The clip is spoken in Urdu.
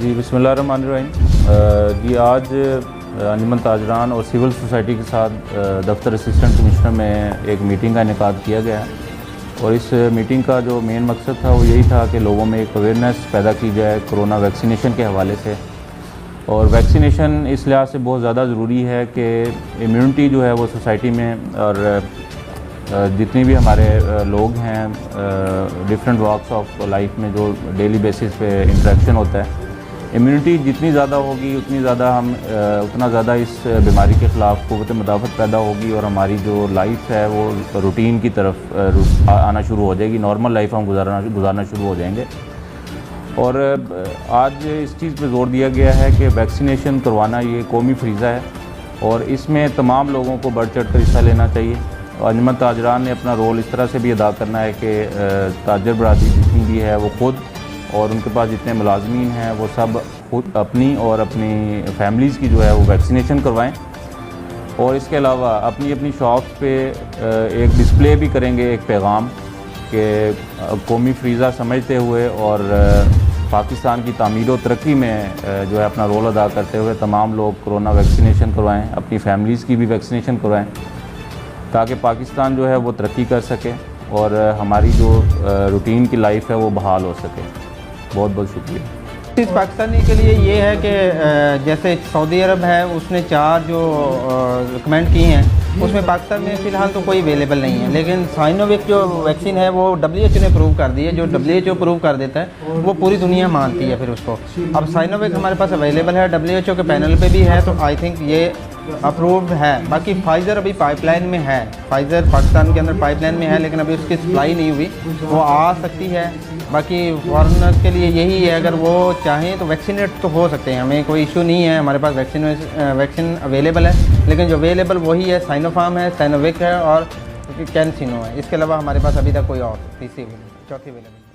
جی بسم اللہ الرحمن الرحیم۔ جی آج انجمن تاجران اور سول سوسائٹی کے ساتھ دفتر اسسٹنٹ کمشنر میں ایک میٹنگ کا انعقاد کیا گیا اور اس میٹنگ کا جو مین مقصد تھا وہ یہی تھا کہ لوگوں میں ایک اویئرنیس پیدا کی جائے کرونا ویکسینیشن کے حوالے سے۔ اور ویکسینیشن اس لحاظ سے بہت زیادہ ضروری ہے کہ امیونٹی جو ہے وہ سوسائٹی میں اور جتنی بھی ہمارے لوگ ہیں ڈفرینٹ واکس آف لائف میں جو ڈیلی بیسس پہ انٹریکشن ہوتا ہے، امیونٹی جتنی زیادہ ہوگی اتنا زیادہ اس بیماری کے خلاف قوت مدافعت پیدا ہوگی اور ہماری جو لائف ہے وہ روٹین کی طرف آنا شروع ہو جائے گی، نارمل لائف ہم گزارنا شروع ہو جائیں گے۔ اور آج اس چیز پہ زور دیا گیا ہے کہ ویکسینیشن کروانا یہ قومی فریضہ ہے اور اس میں تمام لوگوں کو بڑھ چڑھ کر حصہ لینا چاہیے۔ انجمن تاجران نے اپنا رول اس طرح سے بھی ادا کرنا ہے کہ تاجر برادری جتنی بھی ہے وہ خود اور ان کے پاس جتنے ملازمین ہیں وہ سب خود اپنی اور اپنی فیملیز کی جو ہے وہ ویکسینیشن کروائیں، اور اس کے علاوہ اپنی اپنی شاپس پہ ایک ڈسپلے بھی کریں گے، ایک پیغام کہ قومی فریضہ سمجھتے ہوئے اور پاکستان کی تعمیر و ترقی میں جو ہے اپنا رول ادا کرتے ہوئے تمام لوگ کرونا ویکسینیشن کروائیں، اپنی فیملیز کی بھی ویکسینیشن کروائیں تاکہ پاکستان جو ہے وہ ترقی کر سکے اور ہماری جو روٹین کی لائف ہے وہ بحال ہو سکے۔ بہت بہت شکریہ۔ اس پاکستانی کے لیے یہ ہے کہ جیسے سعودی عرب ہے اس نے 4 جو ریکمینڈ کی ہیں اس میں پاکستان میں فی الحال تو کوئی اویلیبل نہیں ہے، لیکن سائنوویک جو ویکسین ہے وہ WHO نے اپروو کر دی ہے۔ جو WHO اپروو کر دیتا ہے وہ پوری دنیا مانتی ہے پھر اس کو۔ اب سائنوویک ہمارے پاس اویلیبل ہے، WHO کے پینل پہ بھی ہے، تو آئی تھنک یہ اپرووڈ ہے۔ باقی فائزر ابھی پائپ لائن میں ہے، فائزر پاکستان کے اندر پائپ لائن میں ہے لیکن ابھی اس کی سپلائی نہیں ہوئی، وہ آ سکتی ہے۔ باقی فارنرز کے لیے یہی ہے، اگر وہ چاہیں تو ویکسینیٹ تو ہو سکتے ہیں، ہمیں کوئی ایشو نہیں ہے، ہمارے پاس ویکسین اویلیبل ہے، لیکن جو اویلیبل وہی ہے، سائنوفارم ہے، سائنوویک ہے اور کینسینو ہے۔ اس کے علاوہ ہمارے پاس ابھی تک کوئی اور تیسری چوتھی اویلیبل